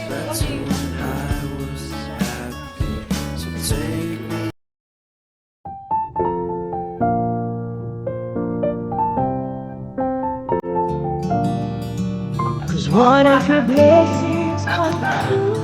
That's when I was happy. So take me. 'Cause one of your blessings come through.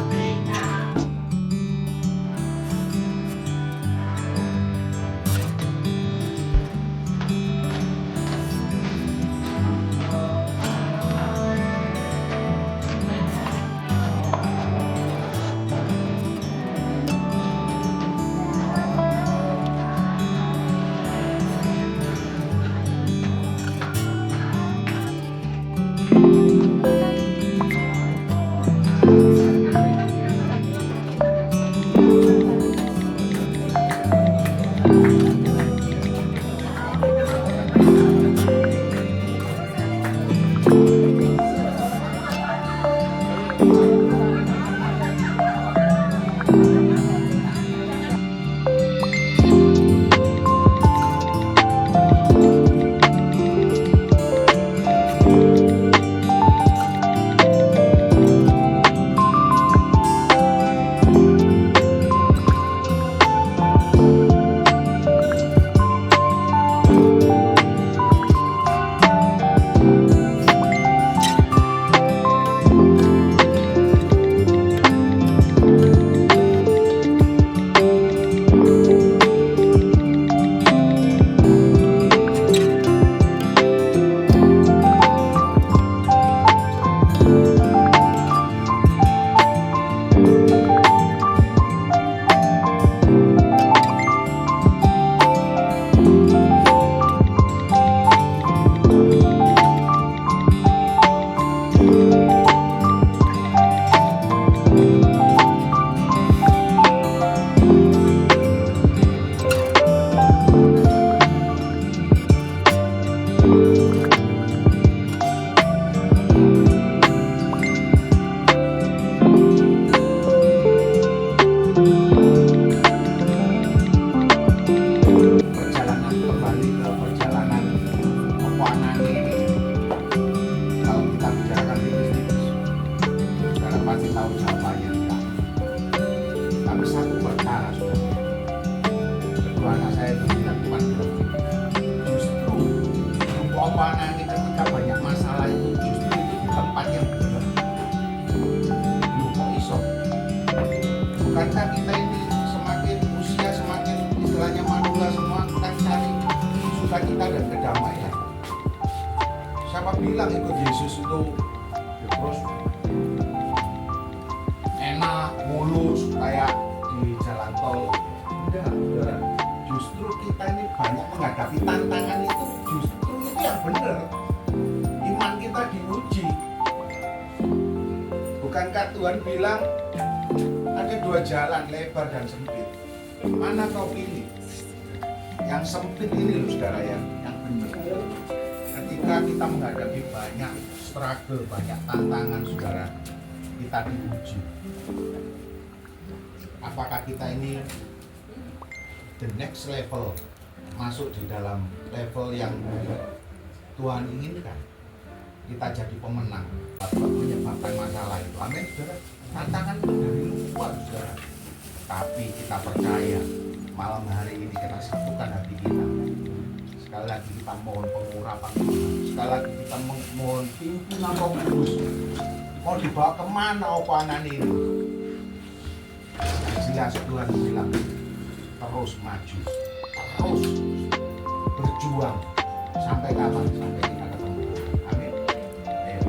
Perjalanan kembali ke perjalanan pepuangan ini, kalau kita bicarakan tipis-tipis, saudara pasti tahu jawabannya enggak. Tapi satu perkara sudah, kedua anak saya itu bilang Tuhan bilang, justru pepuangan ini ketika banyak masalah itu justru itu di tempat yang benar. Lu kok iso? Bukankah kita ini semakin usia semakin istilahnya manula semua kan cari sukacita dan kedamaian. Siapa bilang ikut Yesus itu ya terus enak mulus kayak di jalan tol? Enggak, saudara. Justru kita ini banyak menghadapi tantangan itu, justru itu yang benar. Iman kita diuji. Bukankah Tuhan bilang ada dua jalan, lebar dan sempit. Mana kau pilih? Yang sempit ini loh saudara yang benar. Ketika kita menghadapi banyak struggle, banyak tantangan saudara, kita diuji. Apakah kita ini the next level, masuk di dalam level yang Tuhan inginkan? Kita jadi pemenang atau menyebabkan masalah itu. Amin saudara. Tantangan itu dari luar saudara. Tapi kita percaya malam hari ini kita satukan hati kita. Sekali lagi kita mohon pengurapan Tuhan. Sekali lagi kita mohon pimpinan Roh Kudus. Mau dibawa kemana opangan ini? Jelas Tuhan bilang terus maju, terus berjuang sampai kapan? Sampai kita ketemu. Amin. Ayo.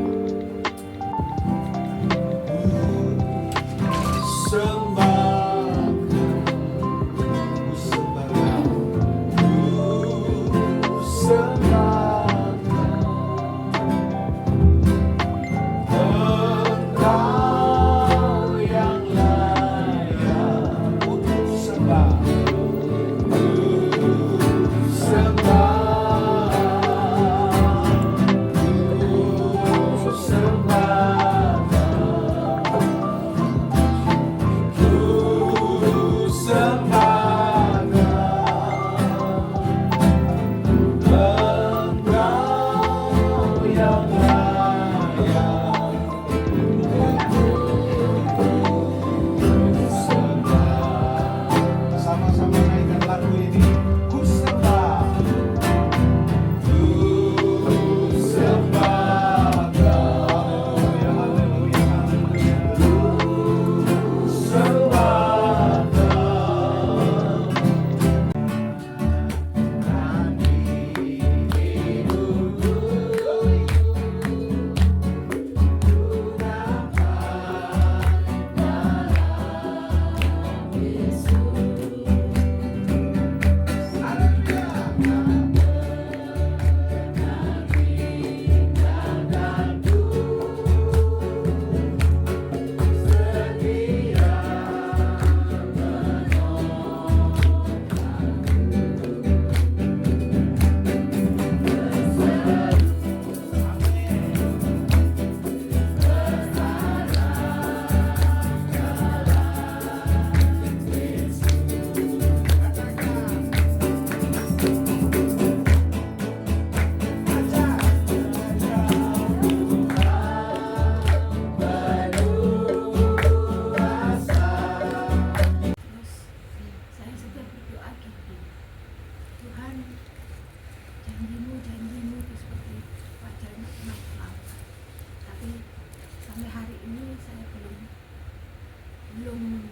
belum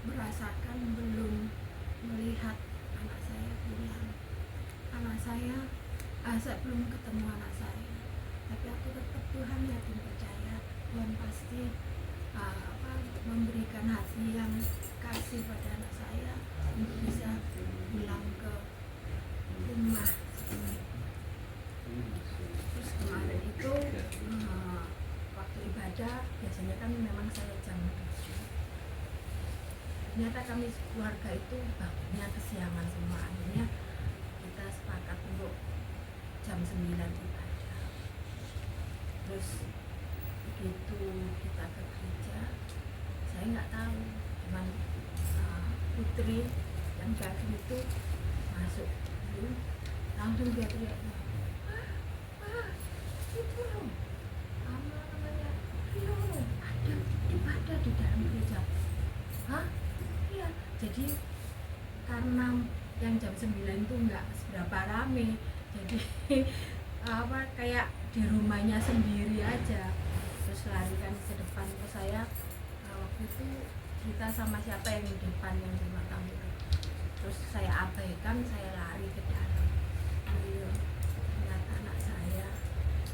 merasakan, belum melihat anak saya pulang. Anak saya, saya belum ketemu anak saya, tapi aku tetap Tuhan yakin percaya Tuhan pasti memberikan hati yang kasih pada anak saya untuk bisa pulang ke rumah. Terus kemarin itu waktu ibadah biasanya kan memang saya jam 7. Ternyata kami keluarga itu bangunnya kesiangan semua. Akhirnya kita sepakat untuk jam 9 ibadah. Terus begitu kita ke gereja, saya nggak tahu, cuman Putri yang jaga itu masuk dulu, langsung dia teriak, itu loh, namanya Rio, ada ibadah di dalam gereja. Hah? Iya. Jadi karena yang jam 9 itu nggak seberapa rame, jadi kayak di rumahnya sendiri aja. Terus larikan ke depan ke saya, waktu itu cerita sama siapa yang di depan yang di makam itu. Terus saya abaikan, saya lari ke dalam. Ayo, ternyata anak saya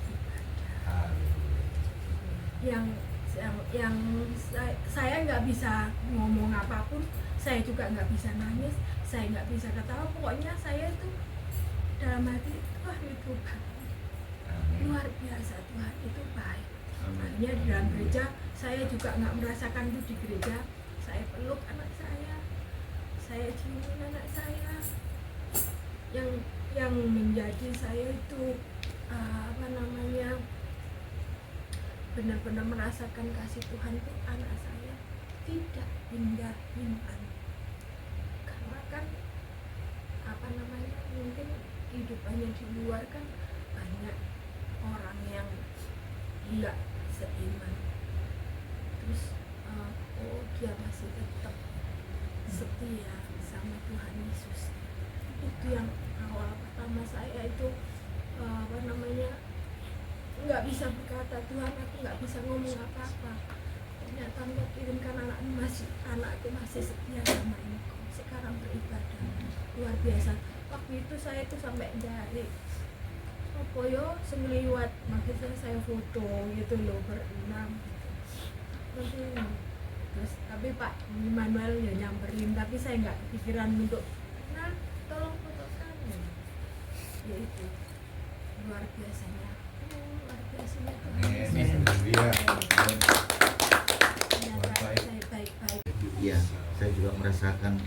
ibadah. Yang saya nggak bisa ngomong apapun, saya juga nggak bisa nangis, saya nggak bisa ketawa. Pokoknya saya itu dalam hati, wah itu luar biasa, Tuhan itu baik. Akhirnya di dalam gereja saya juga nggak merasakan itu di gereja. Saya peluk anak saya ciumin anak saya. Yang menjadi saya itu benar-benar merasakan kasih Tuhan itu anak saya tidak pindah-pindah. Karena kan mungkin kehidupannya di luar kan banyak orang yang nggak seiman. Terus dia masih tetap setia sama Tuhan Yesus. Itu yang awal pertama saya itu nggak bisa berkata, Tuhan aku nggak bisa ngomong apa-apa. Ternyata Engkau kirimkan anakku masih setia sama Engkau. Sekarang beribadah luar biasa. Waktu itu saya itu sampai dari semeliwat, makanya saya foto gitu loh berenam gitu. Terus tapi Pak Immanuel ya nyamperin, tapi saya nggak kepikiran untuk tolong fotokan ya itu luar biasanya saya baik-baik. Iya, saya juga merasakan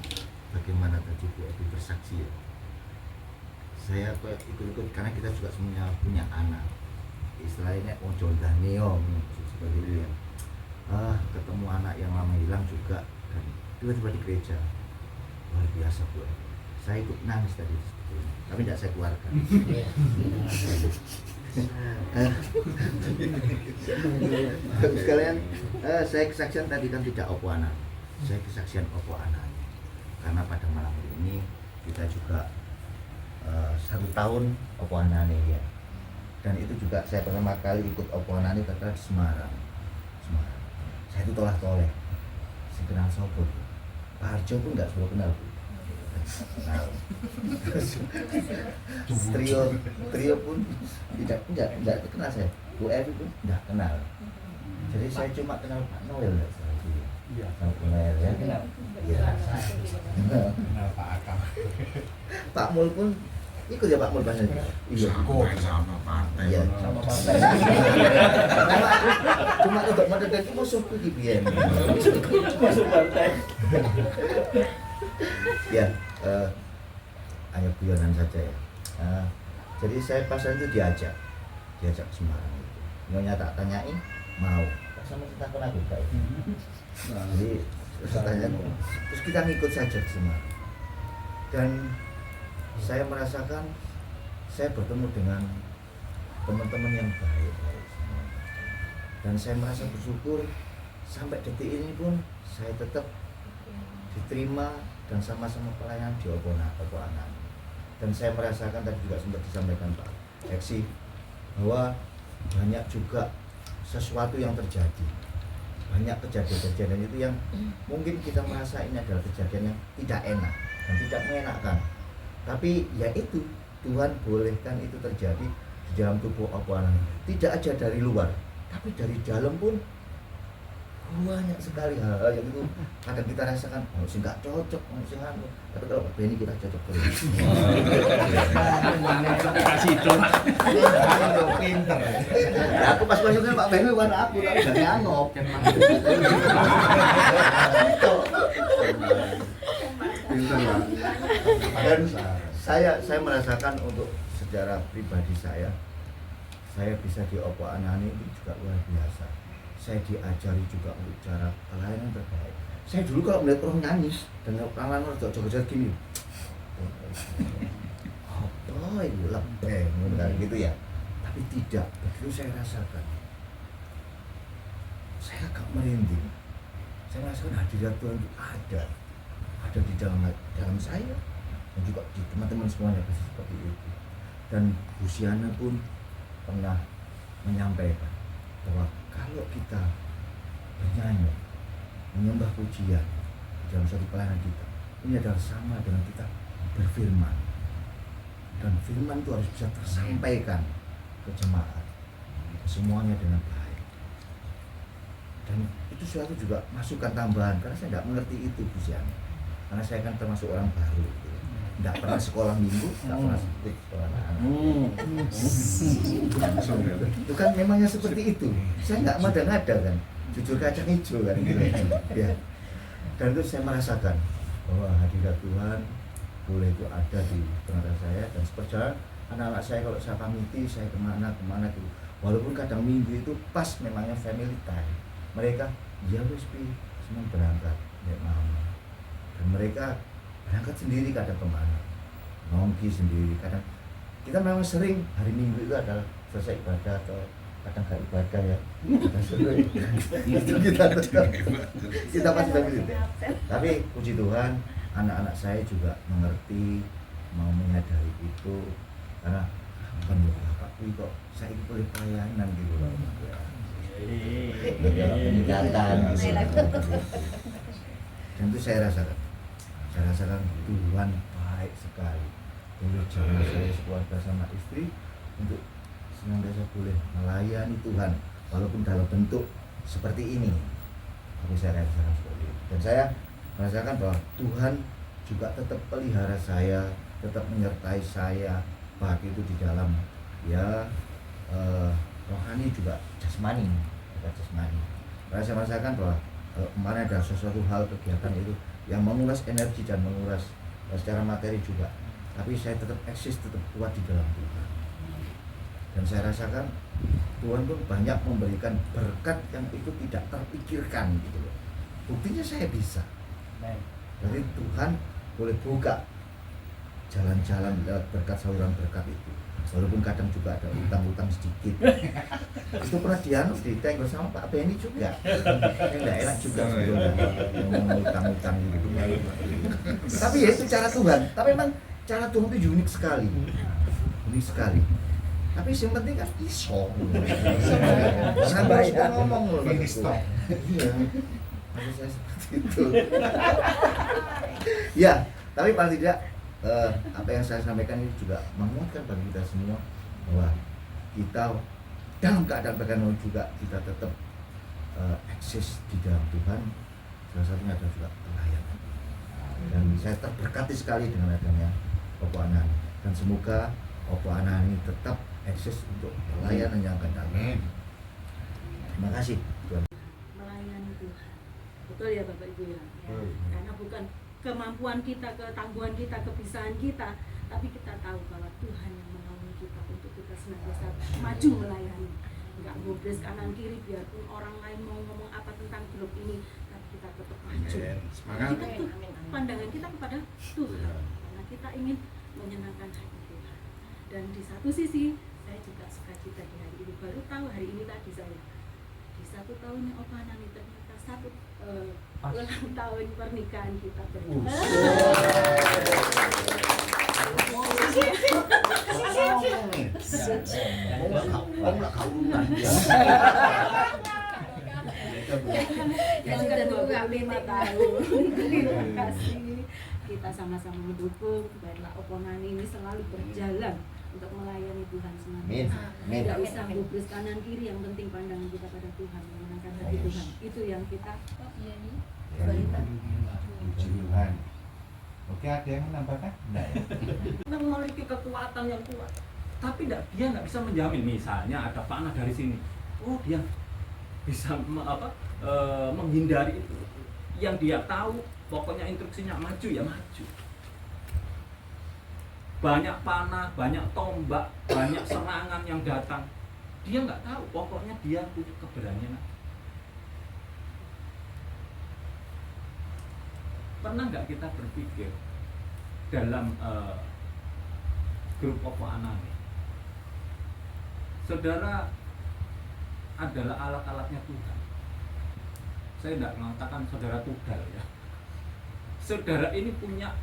bagaimana tadi Bu Evi bersaksi ya. Saya ikut-ikut karena kita juga semuanya punya anak. Istilahnya ojo daneo seperti itu ya. Ketemu anak yang lama hilang juga dan tiba-tiba di gereja. Luar biasa Bu. Saya ikut nangis tadi tapi tidak saya keluarkan. Sekalian, saya kesaksian tadi kan tidak opo anak. Saya kesaksian opo anak. Karena pada malam ini kita juga 1 tahun opo anak ya. Dan itu juga saya pertama kali ikut opo anak ini di Semarang. Saya itu toleh. Saya kenal sopo. Pak Harjo pun nggak selalu kenal. Nah, trio pun tidak kenal saya. Bu Evi pun tidak kenal. Jadi saya cuma kenal Pak Noel ya. Pak Noel ya. Iya. Kenal Pak Akam. Pak Mul pun ikut ya Pak Mul pas itu. Iya. Sama partai. Iya, sama partai. Cuma untuk mendekat itu masuk ke GBN. Masuk partai. Ya, hanya guyonan saja ya. Jadi saya pas itu diajak ke Semarang itu. Nyonya tak tanyain mau, sama kita pernah juga itu. Jadi terus kita ngikut saja ke Semarang. Dan saya merasakan saya bertemu dengan teman-teman yang baik. Dan saya merasa bersyukur sampai detik ini pun saya tetap diterima dan sama-sama pelayan di Opo Anak. Dan saya merasakan tadi juga sempat disampaikan Pak Eksi bahwa banyak juga sesuatu yang terjadi banyak kejadian-kejadian itu yang mungkin kita merasa ini adalah kejadian yang tidak enak dan tidak mengenakan. Tapi ya itu, Tuhan bolehkan itu terjadi di dalam tubuh Opo Anani. Tidak aja dari luar, tapi dari dalam pun banyak sekali hal-hal yang itu kadang kita rasakan, oh sih nggak cocok, oh sih anu. Tapi kalau Pak Benny kita cocok terus. Kasih itu. Pinter. Ya, aku pas masuknya Pak Benny bukan aku, tapi udah nyangop. Pinter lah. Dan saya merasakan untuk secara pribadi saya bisa di Opo Anani itu juga luar biasa. Saya diajari juga untuk cara pelayanan terbaik. Saya dulu kalau melihat orang nyanyi dan orang joget-joget gini, apa itu lebih gitu ya. Tapi tidak, begitu saya rasakan, saya agak merinding. Saya merasakan hadirat Tuhan itu ada di dalam saya dan juga di teman-teman semuanya pasti seperti itu. Dan Busiana pun pernah menyampaikan bahwa kalau kita bernyanyi, menyembah pujian dalam suatu pelayanan kita, ini adalah sama dengan kita berfirman. Dan firman itu harus bisa tersampaikan ke jemaat, semuanya dengan baik. Dan itu suatu juga masukan tambahan, karena saya tidak mengerti itu Busiana. Karena saya kan termasuk orang baru, tidak pernah sekolah minggu, tidak pernah sekolah anak-anak. Itu kan memangnya seperti itu. Saya nggak ngada-ngada kan, jujur kacang hijau kan gitu. Ya. Dan itu saya merasakan bahwa hadirat Tuhan boleh itu ada di tengah saya. Dan seperti anak-anak saya kalau saya pamiti, saya kemana itu, walaupun kadang minggu itu pas memangnya family time, mereka ya wis senang berangkat ya mama. Dan mereka berangkat sendiri kadang kemana, nongki sendiri. Kadang kita memang sering hari Minggu itu adalah selesai ibadah atau kadang gak ibadah ya. Kita pasti begitu. Tapi puji Tuhan, anak-anak saya juga mengerti, mau menyadari itu, karena kan bapakku kok saya ikut oleh pelayanan gitu loh. Peningkatan gitu. Dan itu saya rasakan Tuhan baik sekali. Boleh jalan saya sekeluarga sama istri untuk senantiasa boleh melayani Tuhan walaupun dalam bentuk seperti ini. Tapi saya rasakan seperti itu. Dan saya merasakan bahwa Tuhan juga tetap pelihara saya, tetap menyertai saya, baik itu di dalam ya rohani juga jasmani. Karena saya merasakan bahwa kemarin ada sesuatu hal kegiatan itu yang menguras energi dan menguras secara materi juga, tapi saya tetap eksis, tetap kuat di dalam Tuhan. Dan saya rasakan Tuhan pun banyak memberikan berkat yang itu tidak terpikirkan gitu loh. Buktinya saya bisa. Jadi Tuhan boleh buka jalan-jalan lewat berkat, saluran berkat itu. Walaupun kadang juga ada utang-utang sedikit. Itu pernah ditenggor sama Pak Benny juga. Enggak enak juga sebetulnya ngomong utang-utang gitu. Tapi ya itu cara Tuhan. Tapi memang cara Tuhan itu unik sekali. Unik sekali. Tapi yang penting kan iso. Karena suka ngomong loh. Iya. Maksud saya seperti itu. Ya, tapi paling tidak apa yang saya sampaikan ini juga menguatkan bagi kita semua bahwa kita dalam keadaan bagaimana juga kita tetap eksis di dalam Tuhan. Salah satunya adalah juga pelayanan. Dan saya terberkati sekali dengan adanya Opo Anani, dan semoga Opo Anani tetap eksis untuk pelayanan yang akan datang. Terima kasih Tuhan. Melayani Tuhan, betul ya Bapak Ibu ya. Karena bukan kemampuan kita, ketangguhan kita, kebiasaan kita, tapi kita tahu bahwa Tuhan yang menolong kita untuk kita senantiasa maju melayani. Enggak gobres kanan kiri biarpun orang lain mau ngomong apa tentang grup ini, tapi kita tetap maju. Kita tuh pandangan kita kepada Tuhan, karena kita ingin menyenangkan hati Tuhan. Dan di satu sisi saya juga sukacita di hari ini, baru tahu hari ini tadi saya di 1 tahunnya Opo Anani ternyata ulang tahun pernikahan kita berdua. yang sudah sudah nunggu 25 tahun. Terima kasih. Kita sama-sama mendukung biarlah Oponani ini selalu berjalan untuk melayani Tuhan Amin. senantiasa. Amin. Tidak usah gubris kanan kiri, yang penting pandangan kita pada Tuhan, menyenangkan hati Tuhan. Itu yang kita Iya nih. Ya, Puji Tuhan. Oke, ada yang menambahkan? Enggak ya? Memiliki kekuatan yang kuat, tapi dia nggak bisa menjamin. Misalnya ada panah dari sini, dia bisa menghindari itu. Yang dia tahu, pokoknya instruksinya maju ya maju. Banyak panah, banyak tombak, banyak serangan yang datang, dia nggak tahu. Pokoknya dia punya keberanian. Pernah nggak kita berpikir dalam grup Opo Anani, saudara adalah alat-alatnya Tuhan. Saya tidak mengatakan saudara tunggal ya. Saudara ini punya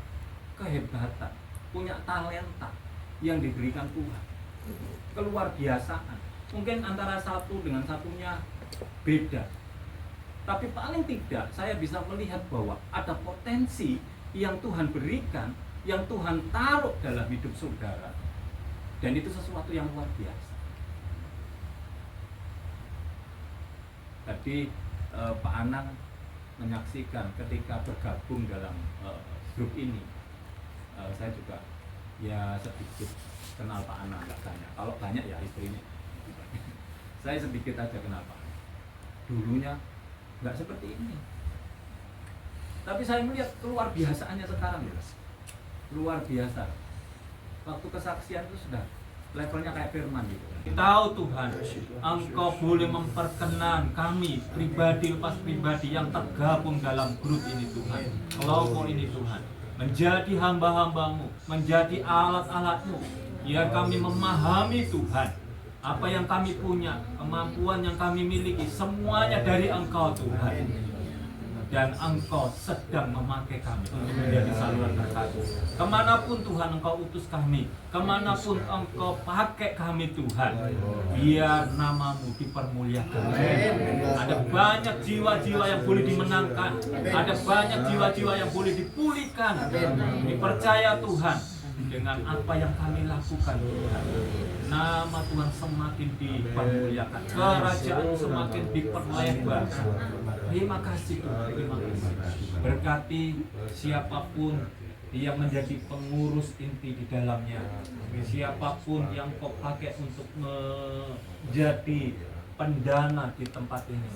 kehebatan, punya talenta yang diberikan Tuhan, keluar biasaan. Mungkin antara satu dengan satunya beda, tapi paling tidak saya bisa melihat bahwa ada potensi yang Tuhan berikan, yang Tuhan taruh dalam hidup saudara, dan itu sesuatu yang luar biasa. Tadi Pak Anang menyaksikan ketika bergabung dalam grup ini, saya juga ya sedikit kenal Pak Anang, nggak banyak. Kalau banyak ya istrinya. Saya sedikit aja kenal Pak Anang. Dulunya nggak seperti ini, tapi saya melihat luar biasaannya sekarang ya, luar biasa. Waktu kesaksian itu sudah levelnya kayak firman gitu. Tahu Tuhan, Engkau boleh memperkenan kami pribadi lepas pribadi yang tergabung dalam grup ini Tuhan, kelompok ini Tuhan, menjadi hamba-hambamu, menjadi alat-alatmu, biar kami memahami Tuhan apa yang kami punya, kemampuan yang kami miliki, semuanya dari Engkau Tuhan. Dan Engkau sedang memakai kami untuk menjadi saluran berkat. Kemanapun Tuhan Engkau utus kami, kemanapun Engkau pakai kami Tuhan, biar namamu dipermuliakan. Ada banyak jiwa-jiwa yang boleh dimenangkan, ada banyak jiwa-jiwa yang boleh dipulihkan. Dipercaya Tuhan dengan apa yang kami lakukan Tuhan, nama Tuhan semakin dipermuliakan, kerajaan semakin diperlebar. Terima kasih Tuhan, terima kasih. Berkati siapapun yang menjadi pengurus inti di dalamnya, siapapun yang kau pakai untuk menjadi pendana di tempat ini.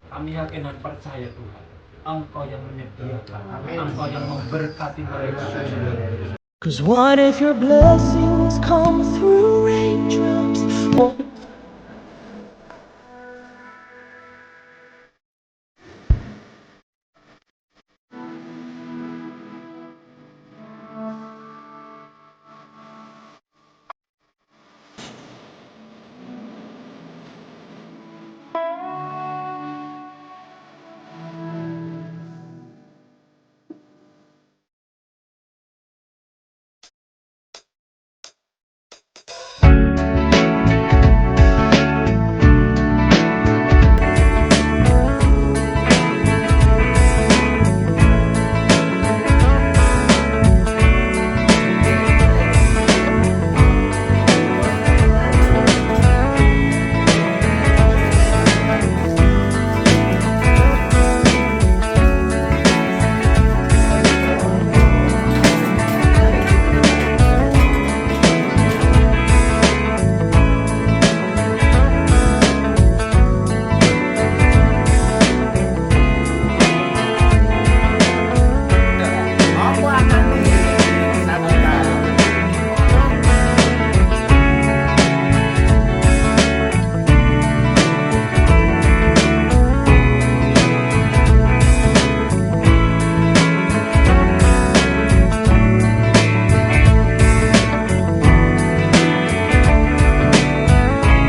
Kami yakin dan percaya Tuhan, Engkau yang menyediakan, Engkau yang memberkati mereka. 'Cause what if your blessings come through raindrops?